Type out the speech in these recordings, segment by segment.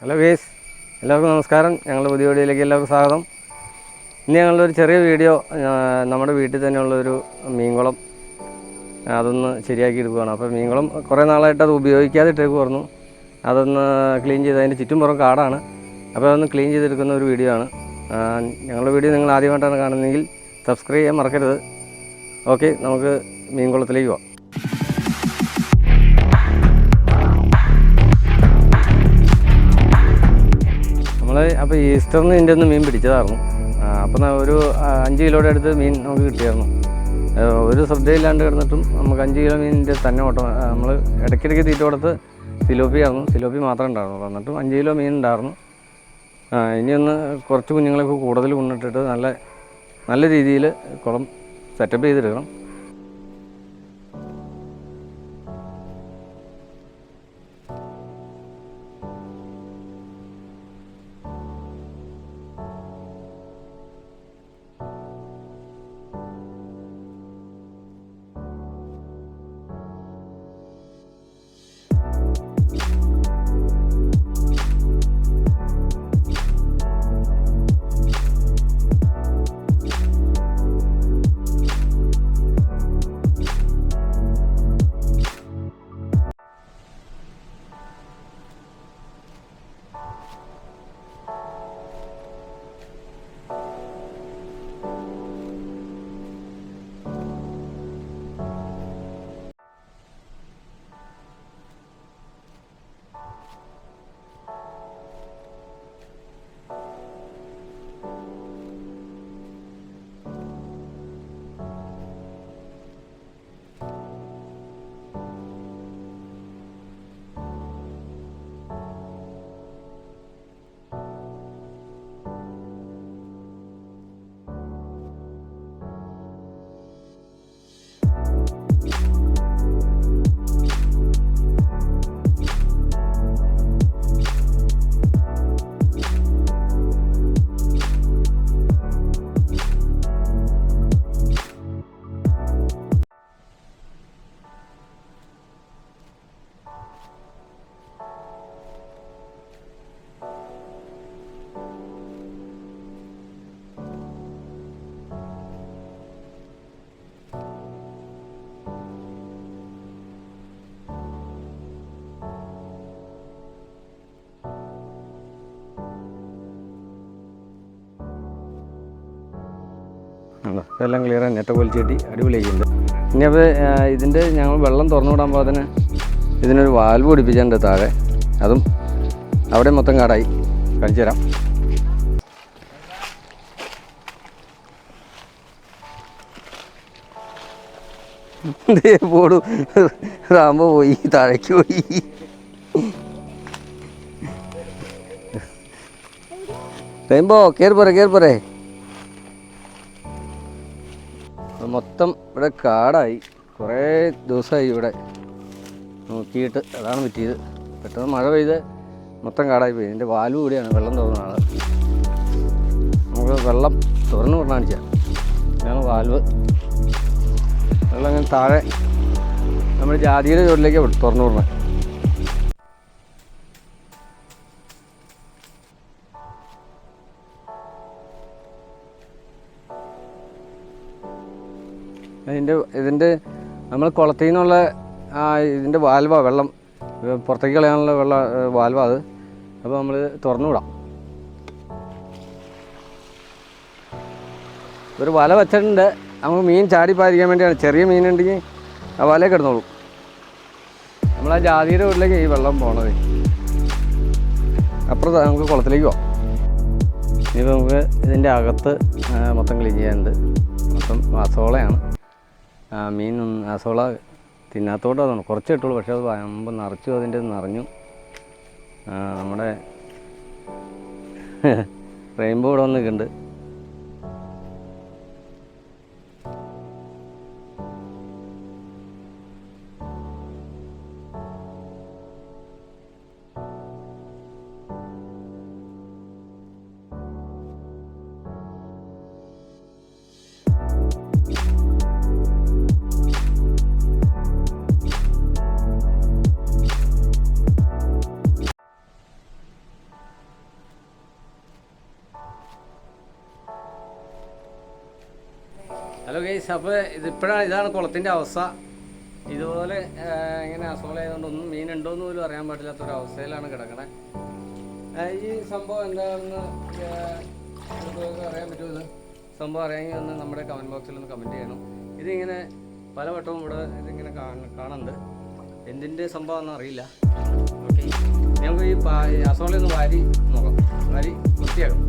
Hello guys, എല്ലാവർക്കും നമസ്കാരം. ഞങ്ങളുടെ പുതിയ വീഡിയോയിലേക്ക് എല്ലാവർക്കും സ്വാഗതം. ഇന്ന് ഞങ്ങളൊരു ചെറിയ വീഡിയോ, നമ്മുടെ വീട്ടിൽ തന്നെയുള്ളൊരു മീൻകുളം അതൊന്ന് ശരിയാക്കി എടുക്കുകയാണ്. അപ്പോൾ മീൻകുളം കുറേ നാളായിട്ട് അത് ഉപയോഗിക്കാതെ ഇട്ടേക്കുമായിരുന്നു. അതൊന്ന് ക്ലീൻ ചെയ്ത്, അതിൻ്റെ ചുറ്റുംപുറം കാടാണ്. അപ്പോൾ അതൊന്ന് ക്ലീൻ ചെയ്തെടുക്കുന്ന ഒരു വീഡിയോ ആണ്. ഞങ്ങളുടെ വീഡിയോ നിങ്ങൾ ആദ്യമായിട്ടാണ് കാണുന്നതെങ്കിൽ സബ്സ്ക്രൈബ് ചെയ്യാൻ മറക്കരുത്. ഓക്കെ, നമുക്ക് മീൻകുളത്തിലേക്ക് പോകാം. അപ്പോൾ ഈസ്റ്ററിന് ഇതിൻ്റെ ഒന്ന് മീൻ പിടിച്ചതായിരുന്നു. അപ്പം ഒരു 5 കിലോയുടെ അടുത്ത് മീൻ നമുക്ക് കിട്ടിയായിരുന്നു. ഒരു ശ്രദ്ധയില്ലാണ്ട് കിടന്നിട്ടും നമുക്ക് 5 കിലോ മീനിൻ്റെ തന്നെ ഓട്ടം. നമ്മൾ ഇടയ്ക്കിടയ്ക്ക് തീറ്റ കൊടുത്ത് സിലോപ്പിയായിരുന്നു, സിലോപ്പി മാത്രമേ ഉണ്ടായിരുന്നുള്ളൂ. എന്നിട്ടും 5 കിലോ മീൻ ഉണ്ടായിരുന്നു. ഇനിയൊന്ന് കുറച്ച് കുഞ്ഞുങ്ങളൊക്കെ കൂടുതൽ കൊണ്ടിട്ടിട്ട് നല്ല രീതിയിൽ കുളം സെറ്റപ്പ് ചെയ്തെടുക്കണം. എല്ലാം ക്ലിയറാണ്, നെറ്റ് വലിച്ച് കെട്ടി അടിപൊളിയാക്കിയിട്ടുണ്ട്. ഇനി അപ്പോൾ ഇതിൻ്റെ ഞങ്ങൾ വെള്ളം തുറന്നു വിടാൻ പോകാതെ ഇതിനൊരു വാൽവ് പിടിപ്പിച്ചിട്ടുണ്ട് താഴെ. അതും അവിടെ മൊത്തം കാടായി. കാണിച്ചു തരാം. പോടും റാമ്പോ പോയി, താഴേക്ക് പോയി. റെയിൻബോ കയറി പോരെ. മൊത്തം ഇവിടെ കാടായി. കുറേ ദിവസമായി ഇവിടെ നോക്കിയിട്ട്. അതാണ് പറ്റിയത്. പെട്ടെന്ന് മഴ പെയ്ത് മൊത്തം കാടായി പോയി. ഇതിൻ്റെ വാൽവ് കൂടിയാണ് വെള്ളം തുറന്നതാണ്. നമുക്ക് വെള്ളം തുറന്നു വിടാൻ കാണിച്ചാൽ ഇതാണ് വാൽവ്. വെള്ളം ഇങ്ങനെ താഴെ നമ്മുടെ ജാതിയുടെ ചുവട്ടിലേക്ക് തുറന്നു വിടണം. ഇതിൻ്റെ നമ്മൾ കുളത്തിൽ നിന്നുള്ള ഇതിൻ്റെ വാൽവാ, വെള്ളം പുറത്തേക്ക് കളയാനുള്ള വാൽവാ അത്. അപ്പോൾ നമ്മൾ തുറന്നു വിടാം. ഒരു വല വെച്ചിട്ടുണ്ട്. നമുക്ക് മീൻ ചാടിപ്പാതിരിക്കാൻ വേണ്ടിയാണ്. ചെറിയ മീനുണ്ടെങ്കിൽ ആ വലയെ കിടന്നോളൂ. നമ്മളാ ജാതിയുടെ വീട്ടിലേക്ക് ഈ വെള്ളം പോകണത്. അപ്പുറത്ത് നമുക്ക് കുളത്തിലേക്ക് പോകാം. ഇനിയിപ്പോൾ നമുക്ക് ഇതിൻ്റെ അകത്ത് മൊത്തം ക്ലീൻ ചെയ്യാനുണ്ട്. മൊത്തം അസോളയാണ്. മീൻ അസോള തിന്നാത്തോട്ട് അതാണ് കുറച്ച് ഇട്ടുള്ളൂ. പക്ഷേ അത് ആകുമ്പോൾ നിറച്ചു, അതിൻ്റെ നിറഞ്ഞു. നമ്മുടെ റെയിൻബോ ഇവിടെ വന്ന് നിൽക്കുന്നുണ്ട്. ഹലോ ഗൈസ്, അപ്പോൾ ഇതാണ് കുളത്തിൻ്റെ അവസ്ഥ. ഇതുപോലെ ഇങ്ങനെ അസോള ആയതുകൊണ്ടൊന്നും മീൻ ഉണ്ടോയെന്ന് പോലും അറിയാൻ പാടില്ലാത്തൊരവസ്ഥയിലാണ് കിടക്കണേ. ഈ സംഭവം എന്താണെന്ന് അറിയാൻ പറ്റുമോ? ഇത് സംഭവം അറിയാമെങ്കിൽ ഒന്ന് നമ്മുടെ കമൻറ്റ് ബോക്സിൽ ഒന്ന് കമൻറ്റ് ചെയ്യണം. ഇതിങ്ങനെ പലവട്ടവും ഇവിടെ ഇതിങ്ങനെ കാണുന്നുണ്ട്. എന്തിൻ്റെ സംഭവമാണെന്ന് അറിയില്ല. ഓക്കെ, നമുക്ക് ഈ അസോളയൊന്ന് വാരി നോക്കാം, വാരി വൃത്തിയാക്കാം.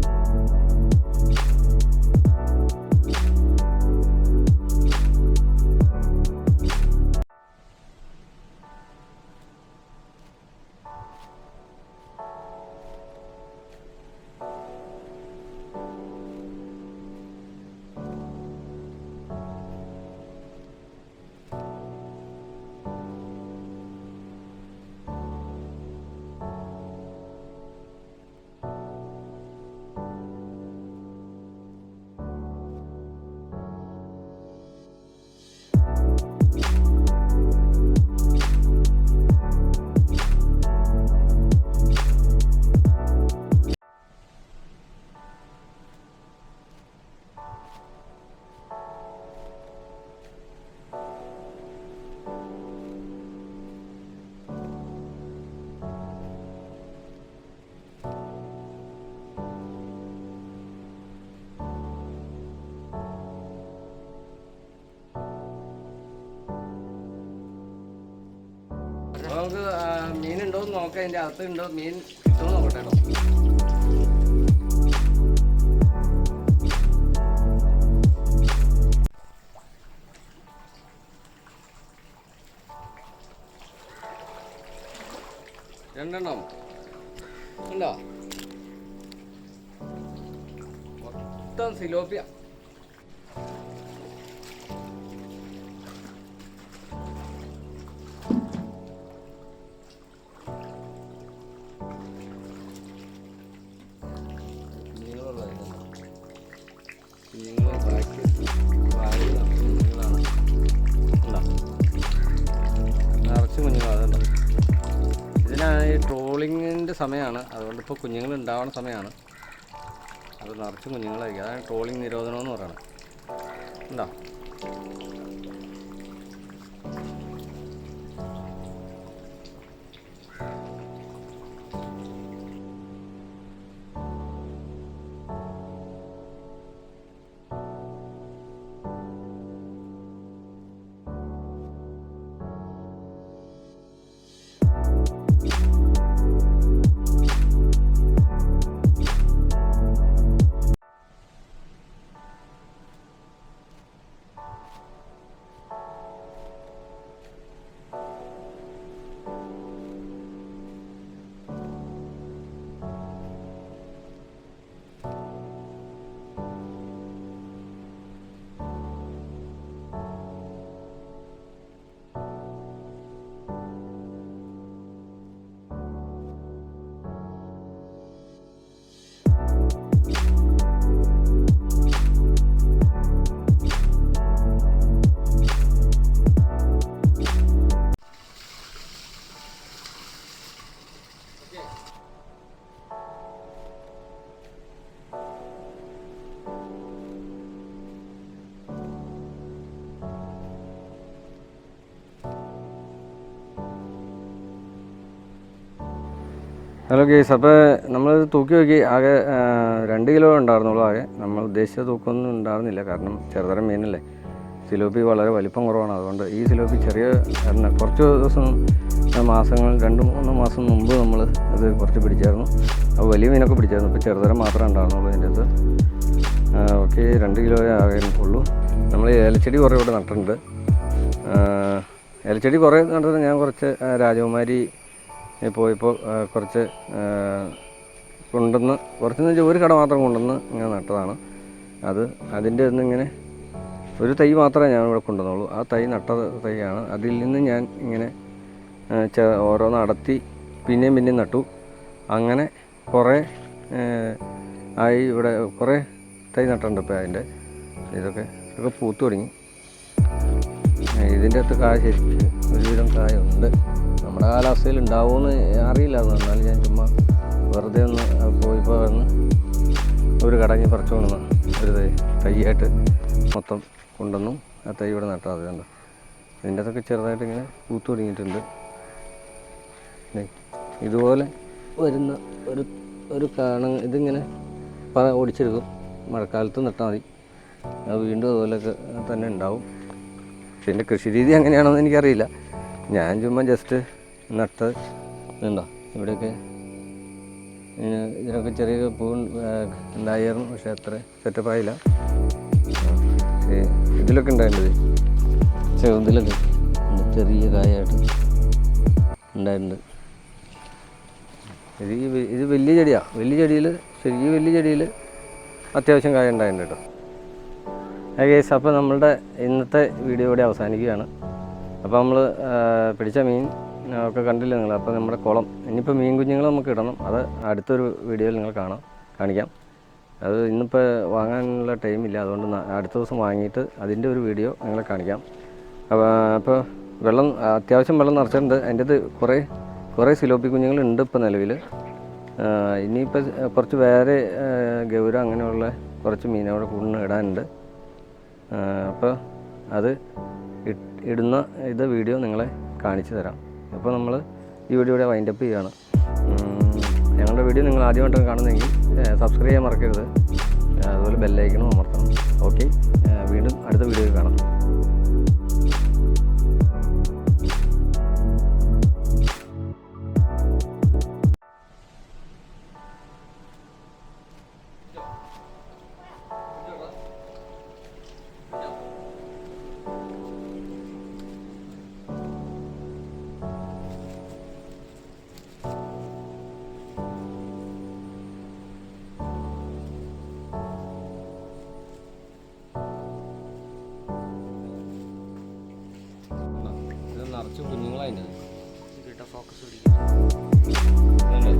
നമുക്ക് മീനുണ്ടോയെന്ന് നോക്കാം. അതിൻ്റെ അകത്തുണ്ടോ മീൻ കിട്ടുമോ നോക്കട്ടെ കേട്ടോ. രണ്ടെണ്ണം ഉണ്ടോ? മൊത്തം സിലോപ്പിയ. നിറച്ച് കുഞ്ഞുങ്ങളുണ്ടോ? ഇതിനാണ് ഈ ട്രോളിങ്ങിൻ്റെ സമയമാണ്, അതുകൊണ്ട് ഇപ്പോൾ കുഞ്ഞുങ്ങൾ ഉണ്ടാവുന്ന സമയമാണ്. അത് നിറച്ച് കുഞ്ഞുങ്ങളായിരിക്കും. അതാണ് ട്രോളിങ് നിരോധനം എന്ന് പറയുന്നത്. ഉണ്ടോ? ഹലോ ഗേസ്, അപ്പോൾ നമ്മൾ തൂക്കി നോക്കി. ആകെ 2 കിലോ ഉണ്ടായിരുന്നുള്ളൂ. ആകെ നമ്മൾ ഉദ്ദേശിച്ച തൂക്കമൊന്നും ഉണ്ടായിരുന്നില്ല. കാരണം ചെറുതരം മീനല്ലേ, സിലോപ്പി വളരെ വലിപ്പം കുറവാണ്. അതുകൊണ്ട് ഈ സിലോപ്പി ചെറിയ കുറച്ച് ദിവസം മാസങ്ങൾ 2-3 മാസം മുമ്പ് നമ്മൾ അത് കുറച്ച് പിടിച്ചായിരുന്നു. അപ്പോൾ വലിയ മീനൊക്കെ പിടിച്ചായിരുന്നു. ഇപ്പോൾ ചെറുതരം മാത്രമേ ഉണ്ടായിരുന്നുള്ളൂ അതിൻ്റെ അകത്ത്. ഓക്കെ, 2 കിലോയെ ആകെ ഉള്ളൂ. നമ്മൾ ഏലച്ചെടി കുറേ ഇവിടെ നട്ടിട്ടുണ്ട്. ഏലച്ചെടി കുറേ നട്ടത് ഞാൻ കുറച്ച് രാജകുമാരി പോയപ്പോൾ കുറച്ച് കൊണ്ടുവന്ന്, കുറച്ചെന്ന് ഒരു കട മാത്രം കൊണ്ടുവന്ന് ഇങ്ങനെ നട്ടതാണ്. അതിൻ്റെ ഒന്നിങ്ങനെ ഒരു തൈ മാത്രമേ ഞാൻ ഇവിടെ കൊണ്ടുവന്നുള്ളൂ. ആ തൈ നട്ട തൈയാണ്. അതിൽ നിന്ന് ഞാൻ ഇങ്ങനെ ഓരോന്ന് അടത്തി പിന്നെയും നട്ടു. അങ്ങനെ കുറേ ആയി. ഇവിടെ കുറേ തൈ നട്ടിട്ടുണ്ട്. ഇപ്പോൾ അതിൻ്റെ ഇതൊക്കെ പൂത്തു തുടങ്ങി. ഇതിൻ്റെ അകത്ത് കായ ശരിക്കും ഒരുവിധം കായുണ്ട്. നമ്മുടെ കാലാവസ്ഥയിൽ ഉണ്ടാവുമെന്ന് അറിയില്ലായിരുന്നു. എന്നാലും ഞാൻ ചുമ്മാ വെറുതെ ഒന്ന് പോയിപ്പോൾ വന്ന് ഒരു കടഞ്ഞ് പറിച്ചു കൊണ്ടുവന്ന ഒരു തൈയായിട്ട് മൊത്തം കൊണ്ടുവന്നു. ആ തൈ ഇവിടെ നട്ടാൽ അത് കണ്ടോ. ഇതിൻ്റെ അതൊക്കെ ചെറുതായിട്ട് ഇങ്ങനെ പൂത്തു തുടങ്ങിയിട്ടുണ്ട്. ഇതുപോലെ വരുന്ന ഒരു ഇതിങ്ങനെ ഓടിച്ചെടുക്കും. മഴക്കാലത്ത് നട്ടാൽ മതി, അത് വീണ്ടും അതുപോലെയൊക്കെ തന്നെ ഉണ്ടാവും. ഇതിൻ്റെ കൃഷി രീതി എങ്ങനെയാണെന്ന് എനിക്കറിയില്ല. ഞാൻ ചുമ്മാ ജസ്റ്റ് നട്ട് ഉണ്ടോ. ഇവിടെയൊക്കെ ഇതിനൊക്കെ ചെറിയ പൂ ഉണ്ടായിരുന്നു, പക്ഷേ അത്ര സെറ്റപ്പായില്ല. ഇതിലൊക്കെ ഉണ്ടായിട്ടുണ്ട്, ചെറുതിലൊക്കെ ചെറിയ കായായിട്ട് ഉണ്ടായിട്ടുണ്ട്. ഇത് വലിയ ചെടിയാണ്. വലിയ ചെടിയിൽ ശരിക്കും വലിയ ചെടിയിൽ അത്യാവശ്യം കായ ഉണ്ടായിട്ടുണ്ട് കേട്ടോ. ഗൈസ്, അപ്പോൾ നമ്മളുടെ ഇന്നത്തെ വീഡിയോ ഇവിടെ അവസാനിക്കുകയാണ്. അപ്പോൾ നമ്മൾ പിടിച്ച മീൻ ഒക്കെ കണ്ടില്ല നിങ്ങൾ. അപ്പോൾ നമ്മുടെ കുളം ഇനിയിപ്പോൾ മീൻ കുഞ്ഞുങ്ങൾ നമുക്ക് ഇടണം. അത് അടുത്തൊരു വീഡിയോയിൽ നിങ്ങൾ കാണിക്കാം. അത് ഇന്നിപ്പോൾ വാങ്ങാനുള്ള ടൈമില്ല, അതുകൊണ്ട് അടുത്ത ദിവസം വാങ്ങിയിട്ട് അതിൻ്റെ ഒരു വീഡിയോ നിങ്ങളെ കാണിക്കാം. അപ്പോൾ വെള്ളം അത്യാവശ്യം വെള്ളം നിറച്ചിട്ടുണ്ട്. അതിൻ്റെ അത് കുറേ സിലോപ്പി കുഞ്ഞുങ്ങളുണ്ട് ഇപ്പോൾ നിലവിൽ. ഇനിയിപ്പോൾ കുറച്ച് വേറെ ഗൗര അങ്ങനെയുള്ള കുറച്ച് മീനവിടെ കൂടുതൽ ഇടാനുണ്ട്. അപ്പോൾ അത് ഇടുന്ന വീഡിയോ നിങ്ങളെ കാണിച്ചു തരാം. അപ്പോൾ നമ്മൾ ഈ വീഡിയോ ഇവിടെ വൈൻഡപ്പ് ചെയ്യുകയാണ്. ഞങ്ങളുടെ വീഡിയോ നിങ്ങൾ ആദ്യമായിട്ടാണ് കാണുന്നതെങ്കിൽ സബ്സ്ക്രൈബ് ചെയ്യാൻ മറക്കരുത്. അതുപോലെ ബെല്ലൈക്കണും അമർത്തണം. ഓക്കെ, വീണ്ടും അടുത്ത വീഡിയോയിൽ കാണാം. നിറച്ച് കുഞ്ഞുങ്ങളതിൻ്റെ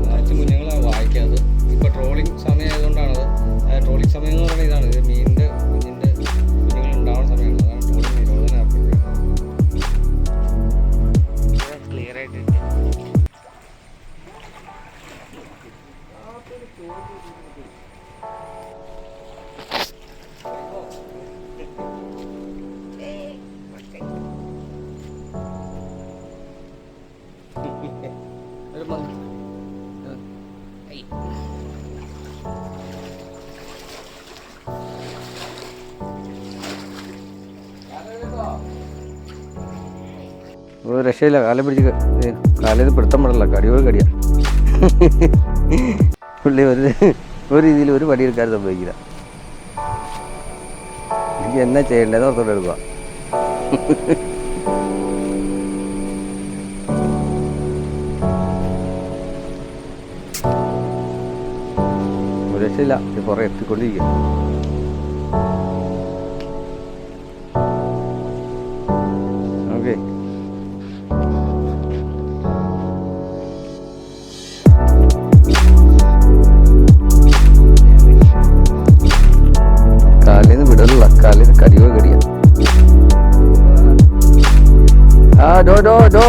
നിറച്ച് കുഞ്ഞുങ്ങളാണ് വായിക്കാതെ. ഇപ്പോൾ ട്രോളിങ് സമയമായതുകൊണ്ടാണത്. ട്രോളിങ് സമയം എന്ന് പറയുന്നത് ഇതാണ്. ഇത് മീനിൻ്റെ കുഞ്ഞുങ്ങൾ ഉണ്ടാവുന്ന സമയമാണ്. അതാണ് ട്രോളിങ് നിരോധനം ഏർപ്പെടുത്തിയത്. ക്ലിയർ ആയിട്ടുണ്ട്. ഒരു രക്ഷയില്ല. കാലം പിടിച്ച് കാലിൽ പിടുത്തം പെടില്ല. കടിയോട് കടിയാണ്. പുള്ളി ഒരു രീതിയിൽ ഒരു പടിയെടുക്കാൻ സംഭവിക്കില്ല. എനിക്ക് എന്നാ ചെയ്യേണ്ടതെന്ന് ഓർത്തോട്ട് എടുക്കുക. ഒരു രക്ഷയില്ല. കുറേ എത്തിക്കൊണ്ടിരിക്കുക. ഓക്കെ, കാലിന്ന് വിടലുള്ള കാലിന് കരിയോ കടിയ. ഡോ